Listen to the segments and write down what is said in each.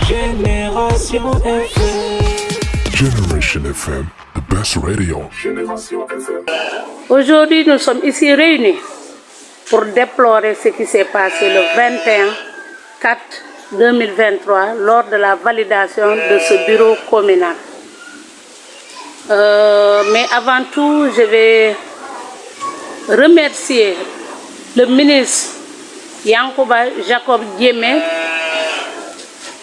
Génération FM. Generation FM, the best radio. Aujourd'hui, nous sommes ici réunis pour déplorer ce qui s'est passé le 21/4/2023 lors de la validation de ce bureau communal. Mais avant tout, je vais remercier le ministre Yankuba Jacob Diémé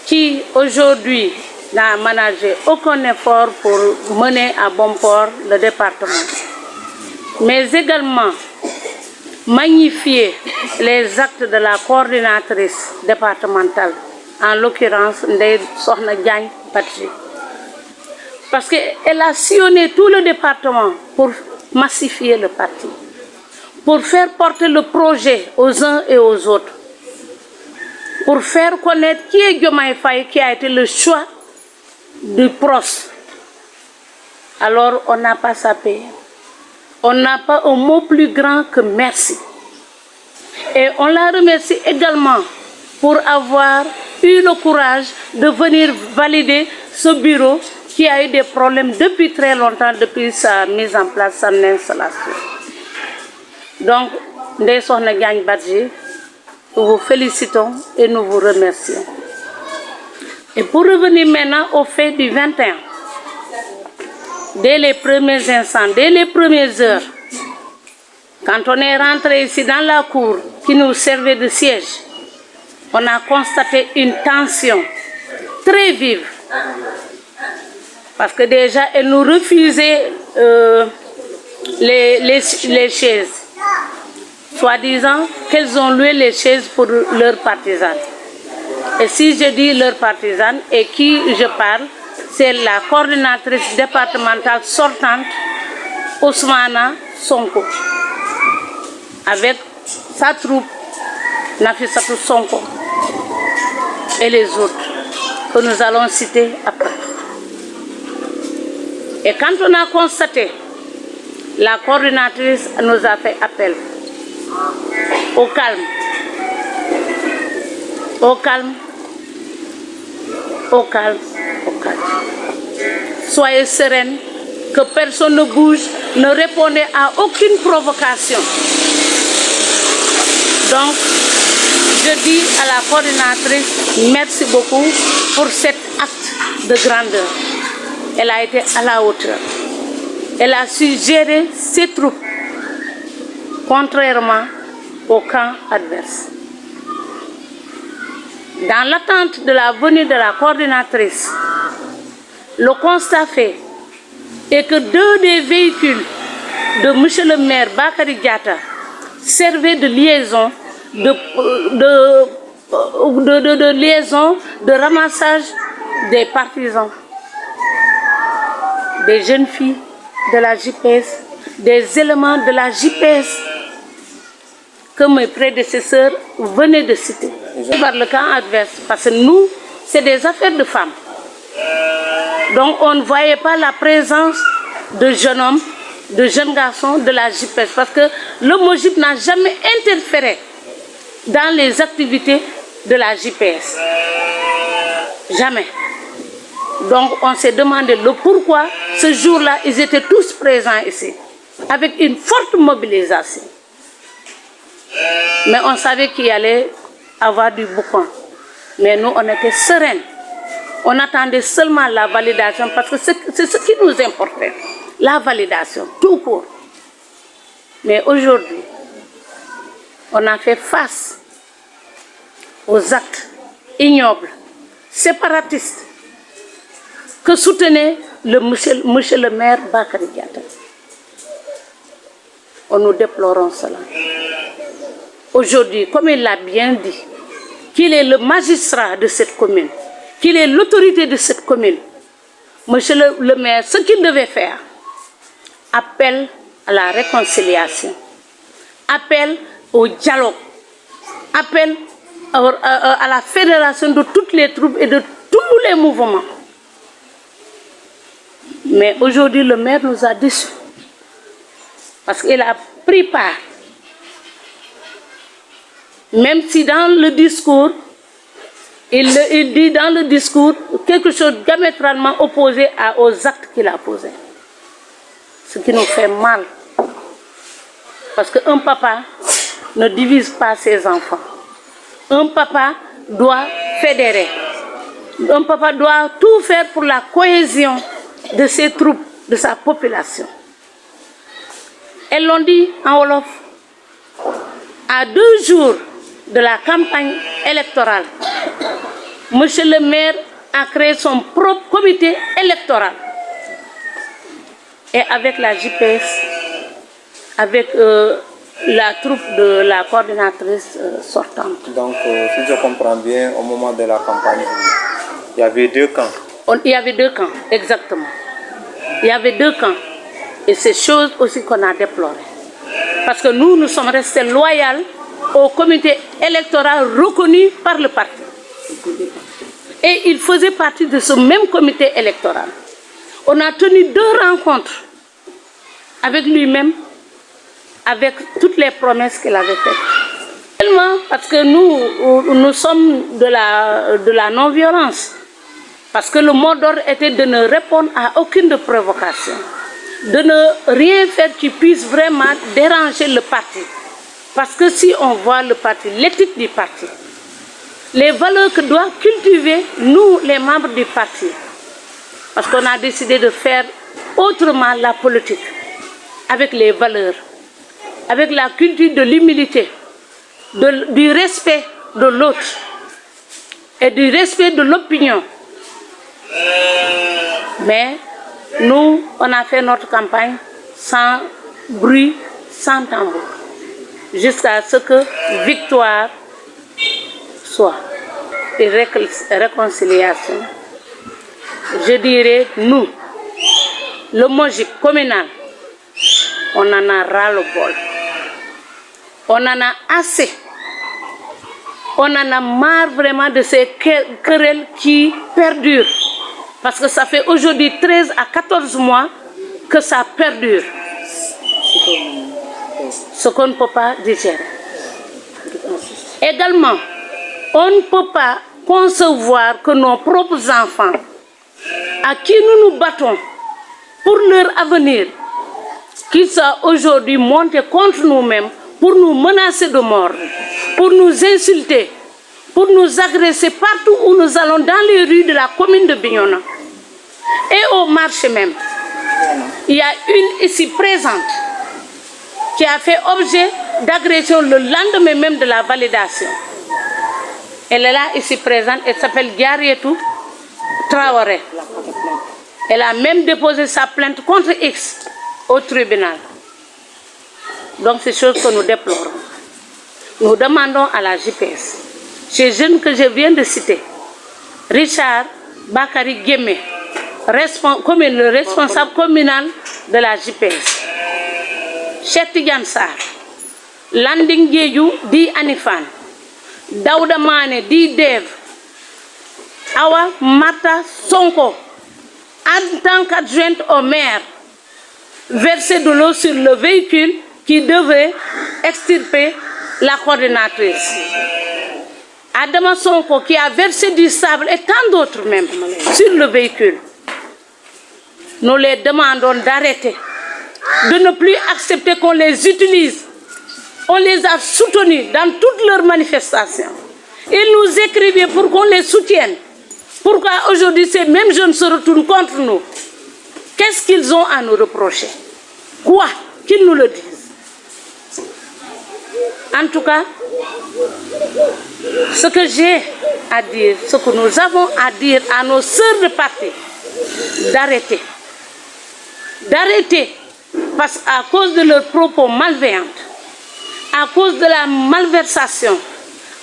qui aujourd'hui n'a ménagé aucun effort pour mener à bon port le département, mais également magnifier les actes de la coordinatrice départementale, en l'occurrence Ndeye Sokhna Diagne Badji, parce qu'elle a sillonné tout le département pour massifier le parti, pour faire porter le projet aux uns et aux autres, pour faire connaître qui est Diomaye Faye, qui a été le choix du PROS. Alors on n'a pas sa paix. On n'a pas un mot plus grand que merci. Et on la remercie également pour avoir eu le courage de venir valider ce bureau qui a eu des problèmes depuis très longtemps, depuis sa mise en place, sa installation. Donc, Ndeye Sokhna Diagne Badji, nous vous félicitons et nous vous remercions. Et pour revenir maintenant au fait du 21, dès les premiers instants, dès les premières heures, quand on est rentré ici dans la cour qui nous servait de siège, on a constaté une tension très vive. Parce que déjà, elle nous refusait les chaises. Soi-disant qu'elles ont loué les chaises pour leurs partisans. Et si je dis leurs partisans et qui je parle, c'est la coordinatrice départementale sortante, Ousmana Sonko, avec sa troupe, Nafissatou Sonko, et les autres, que nous allons citer après. Et quand on a constaté, la coordinatrice nous a fait appel au calme, au calme, au calme, au calme. Soyez sereine, que personne ne bouge, ne répondez à aucune provocation. Donc, je dis à la coordinatrice, merci beaucoup pour cet acte de grandeur. Elle a été à la hauteur. Elle a su gérer ses troupes, contrairement au camp adverse. Dans l'attente de la venue de la coordinatrice, le constat fait est que 2 des véhicules de M. le maire Bakary Diatta servaient de liaison, de liaison, de ramassage des partisans, des jeunes filles de la JPS, des éléments de la JPS que mes prédécesseurs venaient de citer. Par le camp adverse, parce que nous, c'est des affaires de femmes. Donc on ne voyait pas la présence de jeunes hommes, de jeunes garçons de la JPS, parce que le MOJIP n'a jamais interféré dans les activités de la JPS. Jamais. Donc on s'est demandé le pourquoi ce jour-là, ils étaient tous présents ici, avec une forte mobilisation. Mais on savait qu'il allait avoir du boucan. Mais nous, on était sereins. On attendait seulement la validation, parce que c'est ce qui nous importait. La validation, tout court. Mais aujourd'hui, on a fait face aux actes ignobles, séparatistes, que soutenait monsieur le maire Bakary Diatta. Nous déplorons cela. Aujourd'hui, comme il l'a bien dit, qu'il est le magistrat de cette commune, qu'il est l'autorité de cette commune, monsieur le maire, ce qu'il devait faire, appel à la réconciliation, appel au dialogue, appel à la fédération de toutes les troupes et de tous les mouvements. Mais aujourd'hui, le maire nous a déçus, parce qu'il a pris part. Même si dans le discours, Il dit dans le discours quelque chose diamétralement opposé aux actes qu'il a posés. Ce qui nous fait mal. Parce qu'un papa ne divise pas ses enfants. Un papa doit fédérer. Un papa doit tout faire pour la cohésion de ses troupes, de sa population. Elles l'ont dit en Wolof. À 2 jours de la campagne électorale, Monsieur le maire a créé son propre comité électoral. Et avec la JPS, avec la troupe de la coordinatrice sortante. Donc, si je comprends bien, au moment de la campagne, il y avait 2 camps. Il y avait 2 camps, exactement. Il y avait 2 camps. Et c'est chose aussi qu'on a déploré. Parce que nous sommes restés loyaux au comité électoral reconnu par le parti. Et il faisait partie de ce même comité électoral. On a tenu 2 rencontres avec lui-même, avec toutes les promesses qu'il avait faites. Tellement parce que nous sommes de la non-violence. Parce que le mot d'ordre était de ne répondre à aucune provocation. De ne rien faire qui puisse vraiment déranger le parti. Parce que si on voit le parti, l'éthique du parti, les valeurs que doit cultiver nous, les membres du parti, parce qu'on a décidé de faire autrement la politique, avec les valeurs, avec la culture de l'humilité, du respect de l'autre et du respect de l'opinion. Mais nous, on a fait notre campagne sans bruit, sans tambour, jusqu'à ce que victoire soit et réconciliation. Je dirais, nous, le Mogic communal, on en a ras-le-bol. On en a assez. On en a marre vraiment de ces querelles qui perdurent. Parce que ça fait aujourd'hui 13 à 14 mois que ça perdure. Ce qu'on ne peut pas digérer. Également, on ne peut pas concevoir que nos propres enfants, à qui nous nous battons pour leur avenir, qu'ils soient aujourd'hui montés contre nous-mêmes pour nous menacer de mort, pour nous insulter, pour nous agresser partout où nous allons dans les rues de la commune de Bignona. Et au marché même, il y a une ici présente qui a fait objet d'agression le lendemain même de la validation. Elle est là ici présente, elle s'appelle Diarietou Traoré. Elle a même déposé sa plainte contre X au tribunal. Donc c'est chose que nous déplorons. Nous demandons à la JPS, ces jeunes que je viens de citer, Richard Bakary Guémé, le responsable communal de la JPS, Cheikh Tidiane Sarr, Landing Diédhiou dit Anifane, Daouda Mané dit Dev, Awa Marta Sonko, en tant qu'adjointe au maire, verser de l'eau sur le véhicule qui devait extirper la coordinatrice. Adama Sonko qui a versé du sable et tant d'autres même sur le véhicule. Nous les demandons d'arrêter, de ne plus accepter qu'on les utilise. On les a soutenus dans toutes leurs manifestations. Ils nous écrivaient pour qu'on les soutienne. Pourquoi aujourd'hui ces mêmes jeunes se retournent contre nous? Qu'est-ce qu'ils ont à nous reprocher? Quoi? Qu'ils nous le disent. En tout cas, ce que j'ai à dire, ce que nous avons à dire à nos sœurs de parti, d'arrêter. D'arrêter, parce qu'à cause de leurs propos malveillants, à cause de la malversation,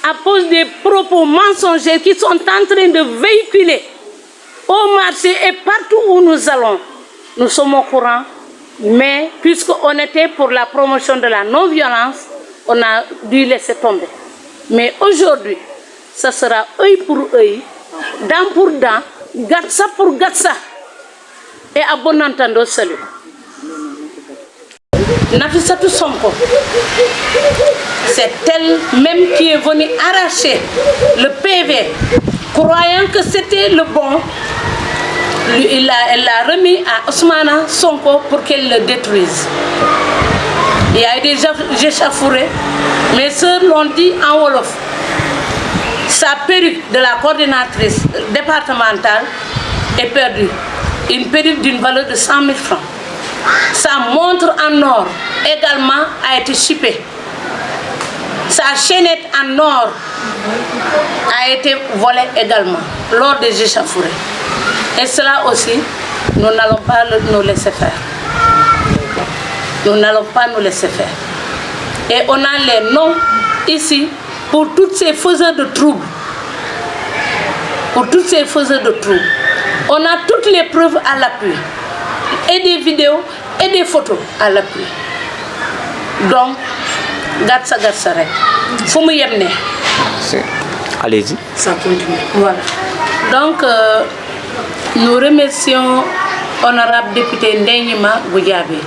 à cause des propos mensongers qui sont en train de véhiculer au marché et partout où nous allons, nous sommes au courant, mais puisqu'on était pour la promotion de la non-violence, on a dû laisser tomber. Mais aujourd'hui, ça sera œil pour œil, dent pour dent, gatsa pour gatsa. Et à bon entendeur, salut. Nafissatou Sonko, c'est elle même qui est venue arracher le PV croyant que c'était le bon, elle l'a remis à Ousmana Sonko pour qu'elle le détruise. Il y a eu des échauffourées. Mes sœurs l'ont dit en Wolof. Sa perruque de la coordinatrice départementale est perdue. Une perruque d'une valeur de 100 000 francs. Sa montre en or également a été chippée. Sa chaînette en or a été volée également lors des échauffourées. Et cela aussi, nous n'allons pas nous laisser faire. Nous n'allons pas nous laisser faire. Et on a les noms ici pour toutes ces faiseurs de troubles. Pour toutes ces faiseurs de troubles. On a toutes les preuves à l'appui. Et des vidéos et des photos à l'appui. Donc, gatsa rek. Faut me yemne. Allez-y. Ça continue. Voilà. Donc, nous remercions honorable député Ndenyima Goudiaby,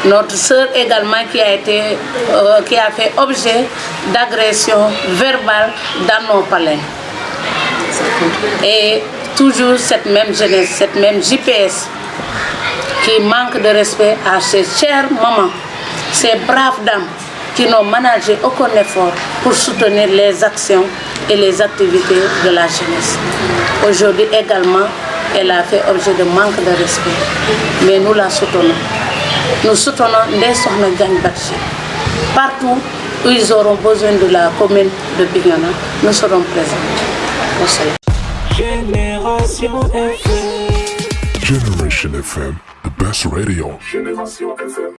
notre sœur également qui a fait objet d'agression verbale dans nos palais. Et toujours cette même jeunesse, cette même JPS qui manque de respect à ces chères mamans, ces braves dames qui n'ont managé aucun effort pour soutenir les actions et les activités de la jeunesse. Aujourd'hui également, elle a fait objet de manque de respect. Mais nous la soutenons. Nous soutenons les Sokhna Diagne Badji. Partout où ils auront besoin de la commune de Bignona, nous serons présents. Génération FM. Generation FM, the best radio. Generation FM.